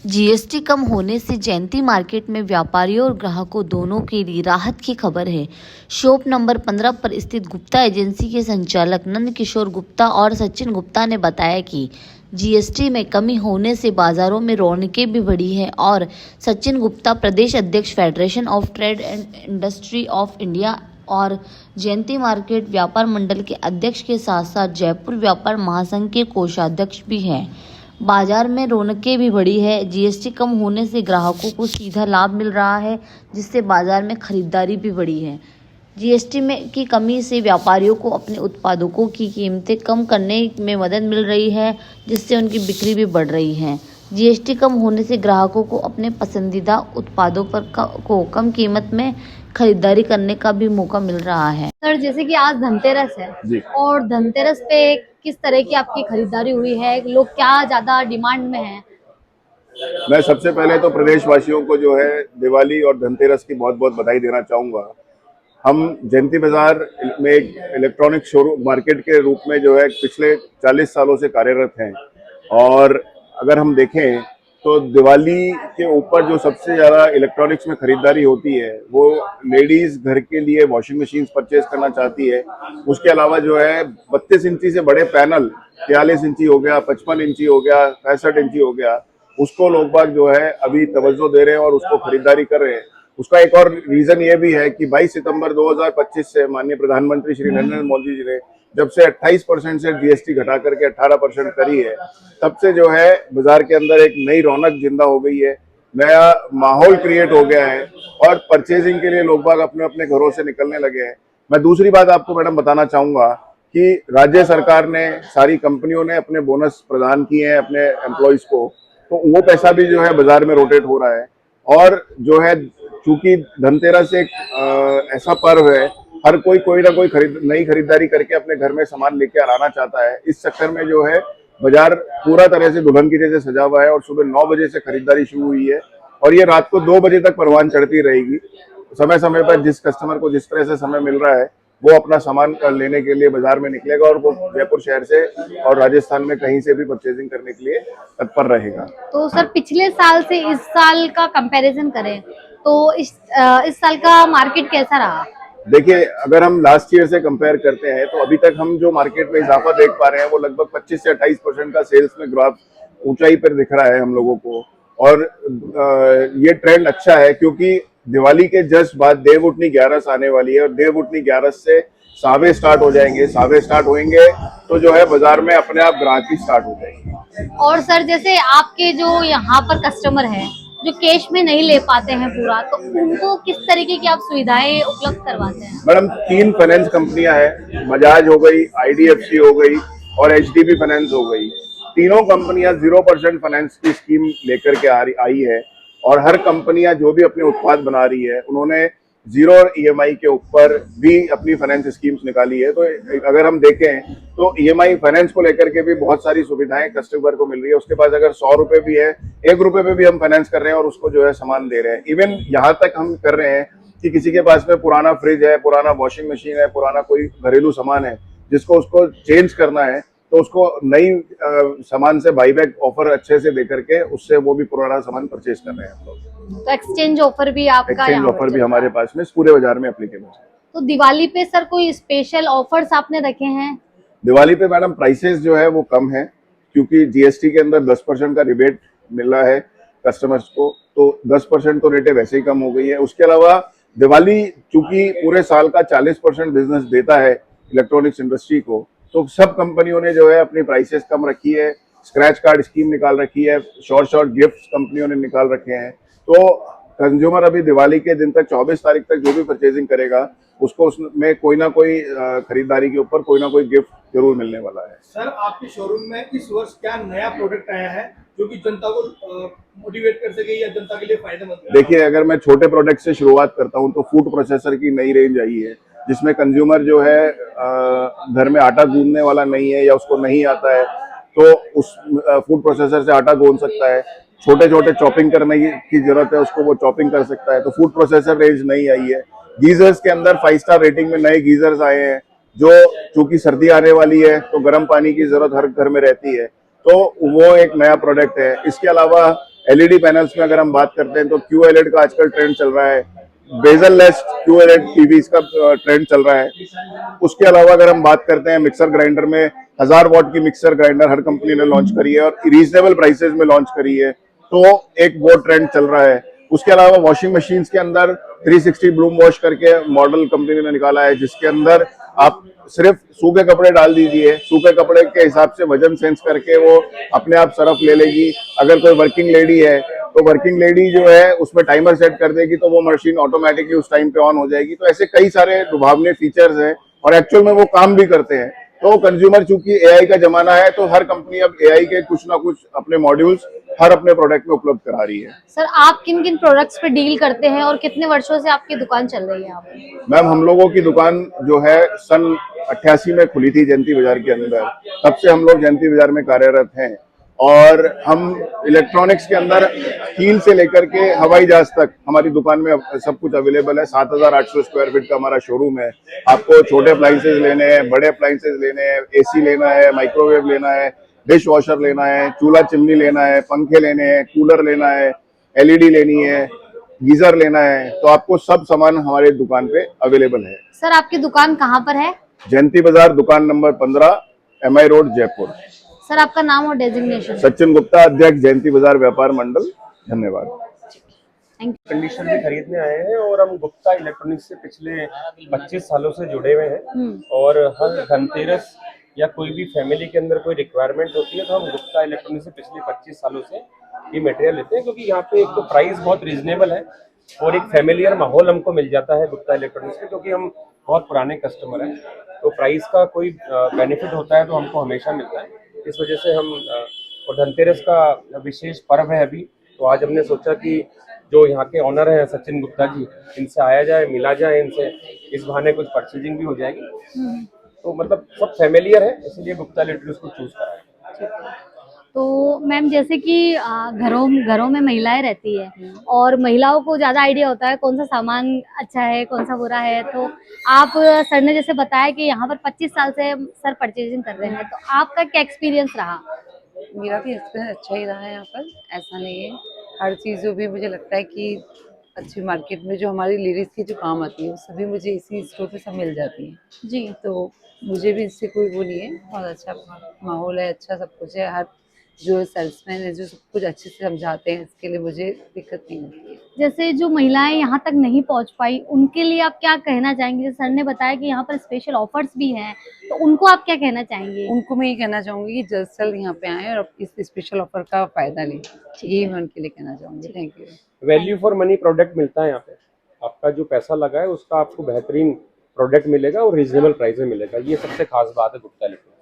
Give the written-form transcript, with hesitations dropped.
GST कम होने से जयंती market में व्यापारियों और ग्राहकों दोनों के लिए राहत की खबर है। शॉप नंबर 15 पर स्थित गुप्ता एजेंसी के संचालक नंद किशोर गुप्ता और सचिन गुप्ता ने बताया कि जीएसटी में कमी होने से बाजारों में रौनकें भी बढ़ी है। और सचिन गुप्ता प्रदेश अध्यक्ष federation of trade and industry of India और जयंती मार्केट व्यापार मंडल के अध्यक्ष के साथ साथ जयपुर व्यापार महासंघ के कोषाध्यक्ष भी हैं। बाजार में रौनकें भी बढ़ी है। जीएसटी कम होने से ग्राहकों को सीधा लाभ मिल रहा है, जिससे बाजार में खरीदारी भी बढ़ी है। जीएसटी में की कमी से व्यापारियों को अपने उत्पादों की कीमतें कम करने में मदद मिल रही है, जिससे उनकी बिक्री भी बढ़ रही है। जीएसटी कम होने से ग्राहकों को अपने पसंदीदा उत्पादों को कम कीमत में खरीदारी करने का भी मौका मिल रहा है। सर, जैसे कि आज धनतेरस है जी। और धनतेरस पे किस तरह की आपकी खरीदारी हुई है? लोग क्या ज्यादा डिमांड में हैं? मैं सबसे पहले तो प्रदेशवासियों को जो है दिवाली और धनतेरस की बहुत बहुत बधाई देना चाहूँगा। हम जयंती बाजार में एक इलेक्ट्रॉनिक शोरूम मार्केट के रूप में जो है पिछले 40 सालों से कार्यरत हैं, और अगर हम देखें तो दिवाली के ऊपर जो सबसे ज़्यादा इलेक्ट्रॉनिक्स में खरीदारी होती है वो लेडीज़ घर के लिए वॉशिंग मशीन परचेज करना चाहती है। उसके अलावा जो है 32 इंची से बड़े पैनल, 43 इंची हो गया, 55 इंची हो गया, 65 इंची हो गया, उसको लोग बाग जो है अभी तवज्जो दे रहे हैं और उसको खरीदारी कर रहे हैं। उसका एक और रीजन ये भी है कि 22 सितंबर 2025 से माननीय प्रधानमंत्री श्री नरेंद्र मोदी जी ने जब से 28% से जीएसटी घटा करके 18% करी है, तब से जो है बाजार के अंदर एक नई रौनक जिंदा हो गई है, नया माहौल क्रिएट हो गया है और परचेजिंग के लिए लोग बाग अपने अपने घरों से निकलने लगे हैं। मैं दूसरी बात आपको मैडम बताना चाहूंगा कि राज्य सरकार ने, सारी कंपनियों ने अपने बोनस प्रदान किए हैं अपने एम्प्लॉइज को, तो वो पैसा भी जो है बाजार में रोटेट हो रहा है। और जो है चूंकि धनतेरस एक ऐसा पर्व है, हर कोई ना कोई नई खरीदारी करके अपने घर में सामान लेके आना चाहता है। इस चक्कर में जो है बाजार पूरा तरह से दुल्हन की जैसे सजा हुआ है और सुबह 9 बजे से खरीदारी शुरू हुई है और ये रात को 2 बजे तक परवान चढ़ती रहेगी। समय समय पर जिस कस्टमर को जिस तरह से समय मिल रहा है वो अपना सामान लेने के लिए बाजार में निकलेगा और वो जयपुर शहर से और राजस्थान में कहीं से भी परचेजिंग करने के लिए तत्पर रहेगा। तो सर, पिछले साल से इस साल का कंपैरिजन करें तो इस साल का मार्केट कैसा रहा? देखिए, अगर हम लास्ट ईयर से कंपेयर करते हैं तो अभी तक हम जो मार्केट में इजाफा देख पा रहे हैं वो लगभग 25 से 28% का सेल्स में ग्राफ ऊंचाई पर दिख रहा है हम लोगों को। और ये ट्रेंड अच्छा है क्योंकि दिवाली के जस्ट बाद देव उठनी 11 आने वाली है और देव उठनी 11 से सावे स्टार्ट हो जाएंगे। सावे स्टार्ट होंगे तो जो है बाजार में अपने आप ग्राहकी स्टार्ट हो जाएगी। और सर, जैसे आपके जो यहाँ पर कस्टमर हैं जो कैश में नहीं ले पाते हैं पूरा, तो उनको किस तरीके की आप सुविधाएं उपलब्ध करवाते हैं? मैडम, 3 फाइनेंस कंपनियां हैं, बजाज हो गई, आईडीएफसी हो गई और एचडीबी फाइनेंस हो गई। तीनों कंपनियां 0% फाइनेंस की स्कीम लेकर के आई है और हर कंपनियां जो भी अपने उत्पाद बना रही है उन्होंने 0 ईएमआई के ऊपर भी अपनी फाइनेंस स्कीम्स निकाली है। तो अगर हम देखें तो ईएमआई फाइनेंस को लेकर के भी बहुत सारी सुविधाएं कस्टमर को मिल रही है। उसके पास अगर 100 रुपए भी है, 1 रुपए पे भी हम फाइनेंस कर रहे हैं और उसको जो है सामान दे रहे हैं। इवन यहाँ तक हम कर रहे हैं कि किसी के पास में पुराना फ्रिज है, पुराना वॉशिंग मशीन है, पुराना कोई घरेलू सामान है जिसको उसको चेंज करना है, तो उसको नई सामान से बाईबैक ऑफर अच्छे से देकर के उससे वो भी पुराना सामान परचेज कर रहे हैं हम लोग। तो एक्सचेंज ऑफर भी आपका एक्सचेंज ऑफर भी हमारे पास में पूरे बाजार में एप्लीकेबल है। तो दिवाली पे सर कोई स्पेशल ऑफर्स आपने रखे हैं? दिवाली पे मैडम प्राइसेस जो है वो कम है क्योंकि जीएसटी के अंदर 10% का रिबेट मिल रहा है कस्टमर्स को, तो 10% तो रेटें वैसे ही कम हो गई है। उसके अलावा दिवाली चूंकि पूरे साल का 40% बिजनेस देता है इलेक्ट्रॉनिक्स इंडस्ट्री को, तो सब कंपनियों ने जो है अपनी प्राइसेस कम रखी है, स्क्रैच कार्ड स्कीम निकाल रखी है, शॉर्ट गिफ्ट कंपनियों ने निकाल रखे हैं। तो कंज्यूमर अभी दिवाली के दिन तक 24 तारीख तक जो भी परचेजिंग करेगा उसको उसमें कोई ना कोई खरीदारी के ऊपर कोई ना कोई गिफ्ट जरूर मिलने वाला है। सर, आपके शोरूम में इस वर्ष क्या नया प्रोडक्ट आया है जो कि जनता को मोटिवेट कर सके या जनता के लिए फायदेमंद है? देखिए, अगर मैं छोटे प्रोडक्ट से शुरुआत करता हूं तो फूड प्रोसेसर की नई रेंज आई है जिसमें कंज्यूमर जो है घर में आटा गूंदने वाला नहीं है या उसको नहीं आता है तो उस फूड प्रोसेसर से आटा गूंद सकता है। छोटे छोटे चॉपिंग करने की जरूरत है उसको, वो चॉपिंग कर सकता है। तो फूड प्रोसेसर रेंज नई आई है। गीजर्स के अंदर 5 स्टार रेटिंग में नए गीजर्स आए हैं जो चूंकि सर्दी आने वाली है तो गर्म पानी की जरूरत हर घर में रहती है, तो वो एक नया प्रोडक्ट है। इसके अलावा एलईडी पैनल्स में अगर हम बात करते हैं तो QLED का आजकल ट्रेंड चल रहा है, बेजल-लेस QLED टीवीज का ट्रेंड चल रहा है। उसके अलावा अगर हम बात करते हैं मिक्सर ग्राइंडर में, 1000 वॉट की मिक्सर ग्राइंडर हर कंपनी ने लॉन्च करी है और रीजनेबल प्राइसेस में लॉन्च करी है, तो एक वो ट्रेंड चल रहा है। उसके अलावा वॉशिंग मशीन्स के अंदर 360 ब्लूम वॉश करके मॉडल कंपनी ने निकाला है, जिसके अंदर आप सिर्फ सूखे कपड़े डाल दीजिए, सूखे कपड़े के हिसाब से वजन सेंस करके वो अपने आप सरफ ले लेगी। अगर कोई वर्किंग लेडी है तो वर्किंग लेडी जो है उसमें टाइमर सेट कर देगी तो वो मशीन ऑटोमेटिकली उस टाइम पे ऑन हो जाएगी। तो ऐसे कई सारे लुभावने फीचर्स हैं और एक्चुअल में वो काम भी करते हैं। तो कंज्यूमर चूंकि एआई का जमाना है तो हर कंपनी अब एआई के कुछ ना कुछ अपने मॉड्यूल्स हर अपने प्रोडक्ट में उपलब्ध करा रही है। सर आप किन किन प्रोडक्ट्स पे डील करते हैं और कितने वर्षों से आपकी दुकान चल रही है यहाँ पे? मैम हम लोगों की दुकान जो है सन 88 में खुली थी जयंती बाजार के अंदर, तब से हम लोग जयंती बाजार में कार्यरत हैं और हम इलेक्ट्रॉनिक्स के अंदर कील से लेकर के हवाई जहाज तक हमारी दुकान में सब कुछ अवेलेबल है। 7800 स्क्वायर फीट का हमारा शोरूम है। आपको छोटे अप्लाइंसेज लेने हैं, बड़े अप्लाइंसेज लेने हैं, एसी लेना है, माइक्रोवेव लेना है, डिश वॉशर लेना है, चूल्हा चिमनी लेना है, पंखे लेने हैं, कूलर लेना है, एलईडी लेनी है, गीजर लेना है, तो आपको सब सामान हमारे दुकान पे अवेलेबल है। सर आपकी दुकान कहाँ पर है? जयंती बाजार, दुकान number 15, MI road, Jaipur. Sir आपका नाम और डेजिग्नेशन? सचिन गुप्ता, अध्यक्ष, जयंती बाजार व्यापार मंडल। धन्यवाद। कंडीशन भी खरीदने आए हैं और हम गुप्ता इलेक्ट्रॉनिक्स से पिछले 25 सालों से जुड़े हुए हैं और हर धनतेरस या कोई भी फैमिली के अंदर कोई रिक्वायरमेंट होती है तो हम गुप्ता इलेक्ट्रॉनिक्स से पिछले 25 सालों से ये मटेरियल लेते हैं, क्योंकि यहाँ पे एक तो प्राइस बहुत रीजनेबल है और एक फैमिलियर माहौल हमको मिल जाता है गुप्ता इलेक्ट्रॉनिक्स में, क्योंकि हम बहुत पुराने कस्टमर हैं। तो प्राइस का कोई बेनिफिट होता है तो हमको हमेशा मिलता है। इस वजह से हम और धनतेरस का विशेष पर्व है अभी, तो आज हमने सोचा कि जो यहाँ के ऑनर हैं सचिन गुप्ता जी, इनसे आया जाए, मिला जाए इनसे, इस बहाने कुछ परचेजिंग भी हो जाएगी। तो मतलब सब फैमिलियर है, इसलिए गुप्ता इलेक्ट्रॉनिक्स को चूज करा है। तो मैम जैसे कि घरों में महिलाएं रहती है और महिलाओं को ज्यादा आइडिया होता है कौन सा सामान अच्छा है कौन सा बुरा है, तो आप सर ने जैसे बताया कि यहाँ पर 25 साल से सर परचेजिंग कर रहे हैं, तो आपका क्या एक्सपीरियंस रहा? मेरा भी एक्सपीरियंस अच्छा ही रहा है यहाँ पर, ऐसा नहीं है। हर चीज़ जो भी मुझे लगता है कि अच्छी मार्केट में जो हमारी लेडीज़ की जो काम आती है वो सभी मुझे इसी स्टोर पे सब मिल जाती है जी। तो मुझे भी इससे कोई वो नहीं है, बहुत अच्छा माहौल है, अच्छा सब कुछ है। हर जो सेल्समैन है जो सब कुछ अच्छे से समझाते हैं, इसके लिए मुझे दिक्कत नहीं होती है। जैसे जो महिलाएं यहाँ तक नहीं पहुँच पाई उनके लिए आप क्या कहना चाहेंगे? जैसे सर ने बताया कि यहाँ पर स्पेशल ऑफर्स भी हैं, तो उनको आप क्या कहना चाहेंगे? उनको मैं ये कहना चाहूँगी कि जल्द से जल्द यहाँ पे आएँ और इस स्पेशल ऑफर का फ़ायदा लें, यही मैं उनके लिए कहना चाहूँगी। Thank you. Value for money product मिलता है यहाँ पे, आपका जो पैसा लगा है उसका आपको बेहतरीन प्रोडक्ट मिलेगा और रीजनेबल प्राइस में मिलेगा। ये सबसे खास बात है गुप्ता इलेक्ट्रॉनिक्स।